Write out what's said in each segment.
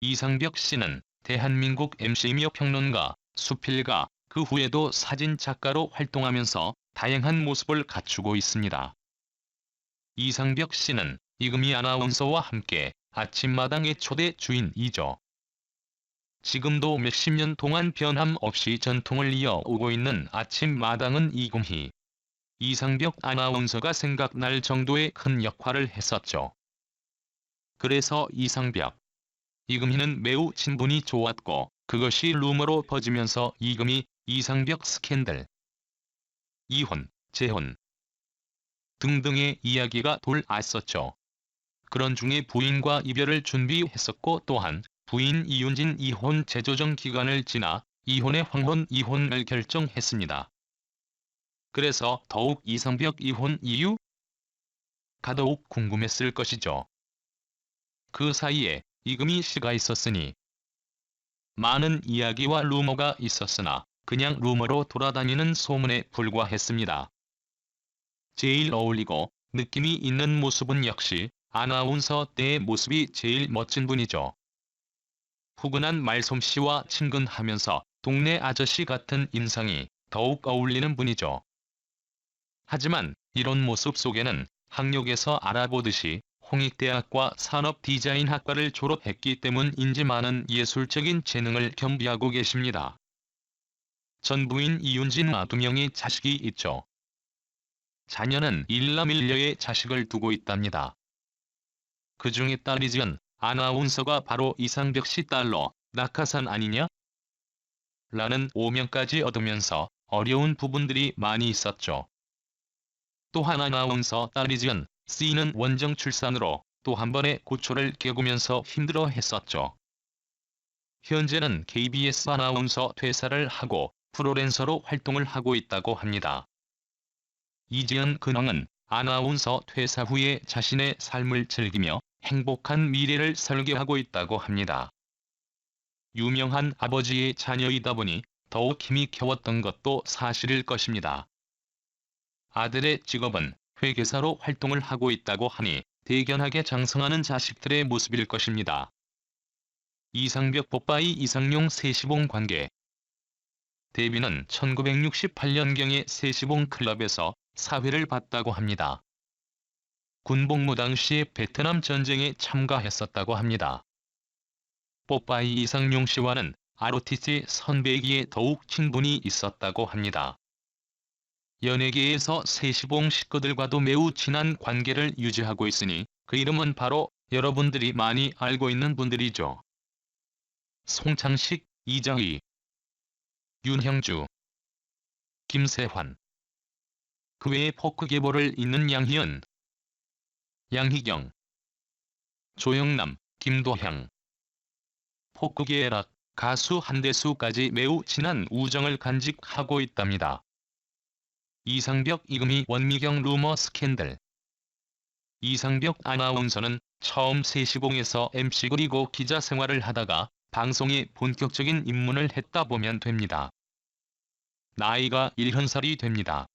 이상벽 씨는 대한민국 MC이며 평론가, 수필가, 그 후에도 사진 작가로 활동하면서 다양한 모습을 갖추고 있습니다. 이상벽 씨는 이금희 아나운서와 함께 아침마당의 초대 주인이죠. 지금도 몇십 년 동안 변함없이 전통을 이어오고 있는 아침마당은 이금희, 이상벽 아나운서가 생각날 정도의 큰 역할을 했었죠. 그래서 이상벽, 이금희는 매우 친분이 좋았고 그것이 루머로 퍼지면서 이금희, 이상벽 스캔들, 이혼, 재혼 등등의 이야기가 돌았었죠. 그런 중에 부인과 이별을 준비했었고 또한 부인 이윤진 이혼 재조정 기간을 지나 이혼의 황혼 이혼을 결정했습니다. 그래서 더욱 이상벽 이혼 이유가 더욱 궁금했을 것이죠. 그 사이에 이금희 씨가 있었으니 많은 이야기와 루머가 있었으나 그냥 루머로 돌아다니는 소문에 불과했습니다. 제일 어울리고 느낌이 있는 모습은 역시 아나운서 때의 모습이 제일 멋진 분이죠. 푸근한 말솜씨와 친근하면서 동네 아저씨 같은 인상이 더욱 어울리는 분이죠. 하지만 이런 모습 속에는 학력에서 알아보듯이 홍익대학과 산업디자인학과를 졸업했기 때문인지 많은 예술적인 재능을 겸비하고 계십니다. 전부인 이윤진과 2명의 자식이 있죠. 자녀는 일남일녀의 자식을 두고 있답니다. 그 중에 딸이지은 아나운서가 바로 이상벽 씨 딸로 낙하산 아니냐? 라는 오명까지 얻으면서 어려운 부분들이 많이 있었죠. 또한 아나운서 딸이지은 씨는 원정 출산으로 또 한 번의 고초를 겪으면서 힘들어 했었죠. 현재는 KBS 아나운서 퇴사를 하고 프로랜서로 활동을 하고 있다고 합니다. 이지은 근황은 아나운서 퇴사 후에 자신의 삶을 즐기며 행복한 미래를 설계하고 있다고 합니다. 유명한 아버지의 자녀이다 보니 더욱 힘이 겨웠던 것도 사실일 것입니다. 아들의 직업은 회계사로 활동을 하고 있다고 하니 대견하게 장성하는 자식들의 모습일 것입니다. 이상벽 뽀빠이 이상용 세시봉 관계. 데뷔는 1968년경에 세시봉 클럽에서 사회를 봤다고 합니다. 군복무 당시에 베트남 전쟁에 참가했었다고 합니다. 뽀빠이 이상용 씨와는 ROTC 선배이기에 더욱 친분이 있었다고 합니다. 연예계에서 세시봉 식구들과도 매우 친한 관계를 유지하고 있으니 그 이름은 바로 여러분들이 많이 알고 있는 분들이죠. 송창식, 이정희, 윤형주, 김세환. 그 외에 포크 계보를 잇는 양희은, 양희경, 조영남, 김도향. 포크계의 락, 가수 한대수까지 매우 친한 우정을 간직하고 있답니다. 이상벽 이금희 원미경 루머 스캔들. 이상벽 아나운서는 처음 세시봉에서 MC 그리고 기자 생활을 하다가 방송에 본격적인 입문을 했다 보면 됩니다. 나이가 70살이 됩니다.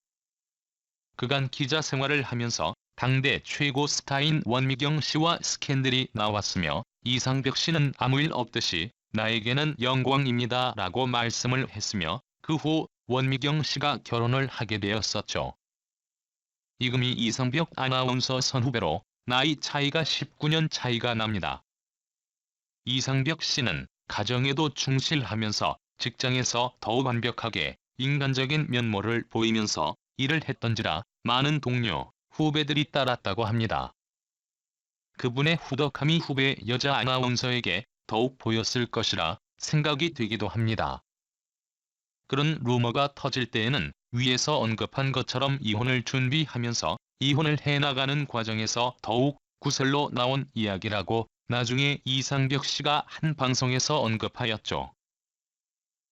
그간 기자 생활을 하면서 당대 최고 스타인 원미경 씨와 스캔들이 나왔으며 이상벽 씨는 아무 일 없듯이 나에게는 영광입니다 라고 말씀을 했으며 그 후 원미경 씨가 결혼을 하게 되었었죠. 이금희 이상벽 아나운서 선후배로 나이 차이가 19년 차이가 납니다. 이상벽 씨는 가정에도 충실하면서 직장에서 더욱 완벽하게 인간적인 면모를 보이면서 일을 했던지라 많은 동료, 후배들이 따랐다고 합니다. 그분의 후덕함이 후배 여자 아나운서에게 더욱 보였을 것이라 생각이 되기도 합니다. 그런 루머가 터질 때에는 위에서 언급한 것처럼 이혼을 준비하면서 이혼을 해나가는 과정에서 더욱 구설로 나온 이야기라고 나중에 이상벽 씨가 한 방송에서 언급하였죠.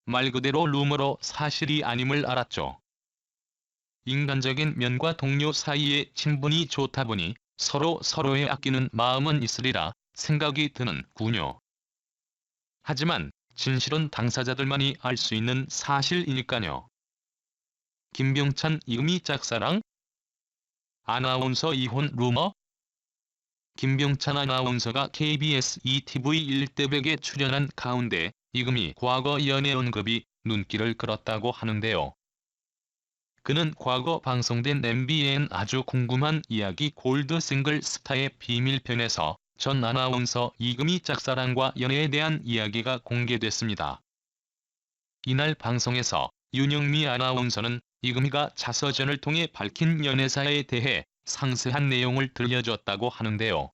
말 그대로 루머로 사실이 아님을 알았죠. 인간적인 면과 동료 사이의 친분이 좋다 보니 서로 서로의 아끼는 마음은 있으리라 생각이 드는군요. 하지만 진실은 당사자들만이 알 수 있는 사실이니까요. 김병찬 이금희 짝사랑? 아나운서 이혼 루머? 김병찬 아나운서가 KBS ETV 일대백에 출연한 가운데 이금희 과거 연애 언급이 눈길을 끌었다고 하는데요. 그는 과거 방송된 MBN 아주 궁금한 이야기 골드싱글 스타의 비밀편에서 전 아나운서 이금희 짝사랑과 연애에 대한 이야기가 공개됐습니다. 이날 방송에서 윤영미 아나운서는 이금희가 자서전을 통해 밝힌 연애사에 대해 상세한 내용을 들려줬다고 하는데요.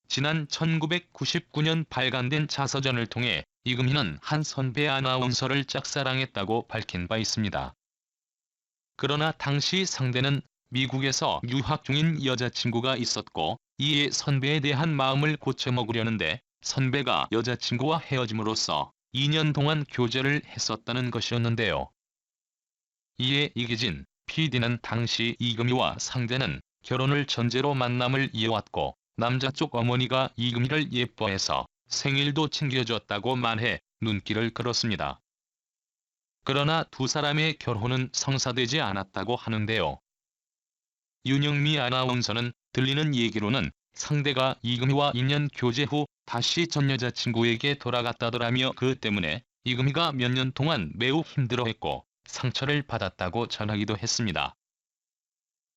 지난 1999년 발간된 자서전을 통해 이금희는 한 선배 아나운서를 짝사랑했다고 밝힌 바 있습니다. 그러나 당시 상대는 미국에서 유학 중인 여자친구가 있었고 이에 선배에 대한 마음을 고쳐먹으려는데 선배가 여자친구와 헤어짐으로써 2년 동안 교제를 했었다는 것이었는데요. 이에 이기진 PD는 당시 이금희와 상대는 결혼을 전제로 만남을 이어왔고 남자 쪽 어머니가 이금희를 예뻐해서 생일도 챙겨줬다고 말해 눈길을 끌었습니다. 그러나 두 사람의 결혼은 성사되지 않았다고 하는데요. 윤영미 아나운서는 들리는 얘기로는 상대가 이금희와 2년 교제 후 다시 전 여자친구에게 돌아갔다더라며 그 때문에 이금희가 몇 년 동안 매우 힘들어했고 상처를 받았다고 전하기도 했습니다.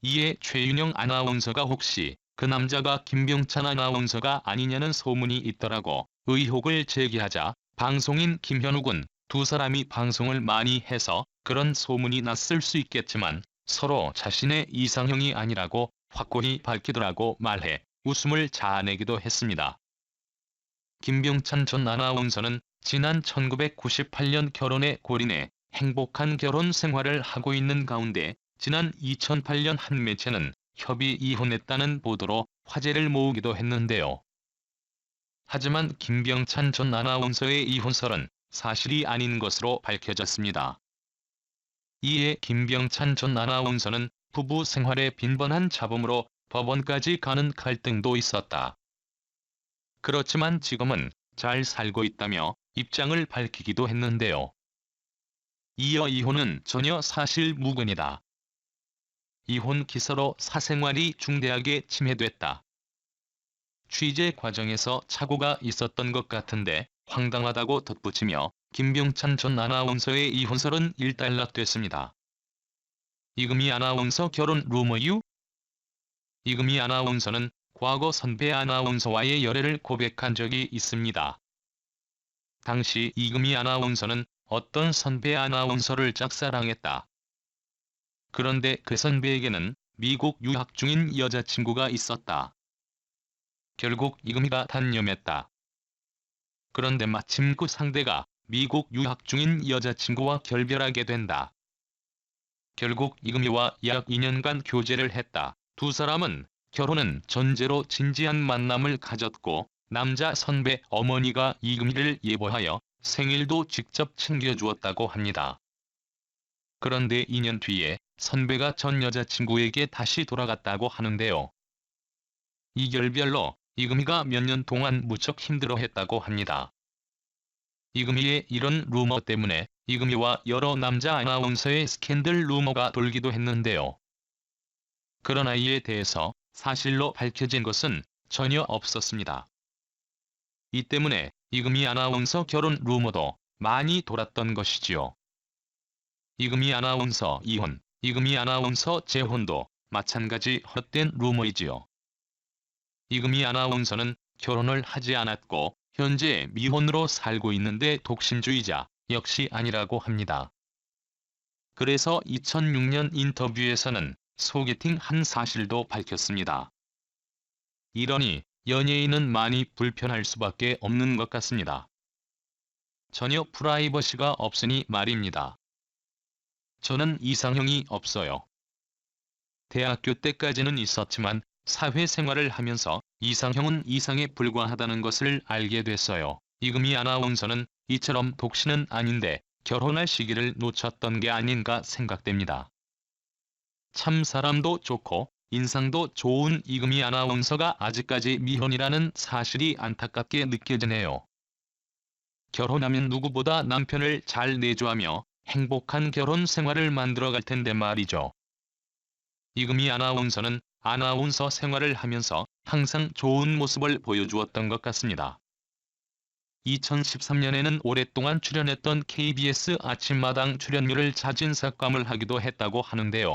이에 최윤영 아나운서가 혹시 그 남자가 김병찬 아나운서가 아니냐는 소문이 있더라고 의혹을 제기하자 방송인 김현욱은 두 사람이 방송을 많이 해서 그런 소문이 났을 수 있겠지만 서로 자신의 이상형이 아니라고 확고히 밝히더라고 말해 웃음을 자아내기도 했습니다. 김병찬 전 아나운서는 지난 1998년 결혼에 골인해 행복한 결혼 생활을 하고 있는 가운데 지난 2008년 한 매체는 협의 이혼했다는 보도로 화제를 모으기도 했는데요. 하지만 김병찬 전 아나운서의 이혼설은 사실이 아닌 것으로 밝혀졌습니다. 이에 김병찬 전 아나운서는 부부 생활에 빈번한 잡음으로 법원까지 가는 갈등도 있었다. 그렇지만 지금은 잘 살고 있다며 입장을 밝히기도 했는데요. 이어 이혼은 전혀 사실 무근이다. 이혼 기사로 사생활이 중대하게 침해됐다. 취재 과정에서 착오가 있었던 것 같은데 황당하다고 덧붙이며 김병찬 전 아나운서의 이혼설은 일단락됐습니다. 이금희 아나운서 결혼 루머유? 이금희 아나운서는 과거 선배 아나운서와의 열애를 고백한 적이 있습니다. 당시 이금희 아나운서는 어떤 선배 아나운서를 짝사랑했다. 그런데 그 선배에게는 미국 유학 중인 여자친구가 있었다. 결국 이금희가 단념했다. 그런데 마침 그 상대가 미국 유학 중인 여자친구와 결별하게 된다. 결국 이금희와 약 2년간 교제를 했다. 두 사람은 결혼은 전제로 진지한 만남을 가졌고 남자 선배 어머니가 이금희를 예보하여 생일도 직접 챙겨주었다고 합니다. 그런데 2년 뒤에 선배가 전 여자친구에게 다시 돌아갔다고 하는데요. 이 결별로 이금희가 몇 년 동안 무척 힘들어했다고 합니다. 이금희의 이런 루머 때문에 이금희와 여러 남자 아나운서의 스캔들 루머가 돌기도 했는데요. 그러나 이에 대해서 사실로 밝혀진 것은 전혀 없었습니다. 이 때문에 이금희 아나운서 결혼 루머도 많이 돌았던 것이지요. 이금희 아나운서 이혼, 이금희 아나운서 재혼도 마찬가지 헛된 루머이지요. 이금희 아나운서는 결혼을 하지 않았고 현재 미혼으로 살고 있는데 독신주의자 역시 아니라고 합니다. 그래서 2006년 인터뷰에서는 소개팅한 사실도 밝혔습니다. 이러니 연예인은 많이 불편할 수밖에 없는 것 같습니다. 전혀 프라이버시가 없으니 말입니다. 저는 이상형이 없어요. 대학교 때까지는 있었지만 사회생활을 하면서 이상형은 이상에 불과하다는 것을 알게 됐어요. 이금희 아나운서는 이처럼 독신은 아닌데 결혼할 시기를 놓쳤던 게 아닌가 생각됩니다. 참 사람도 좋고 인상도 좋은 이금희 아나운서가 아직까지 미혼이라는 사실이 안타깝게 느껴지네요. 결혼하면 누구보다 남편을 잘 내조하며 행복한 결혼 생활을 만들어갈 텐데 말이죠. 이금희 아나운서는 아나운서 생활을 하면서 항상 좋은 모습을 보여주었던 것 같습니다. 2013년에는 오랫동안 출연했던 KBS 아침마당 출연료를 자진 삭감을 하기도 했다고 하는데요.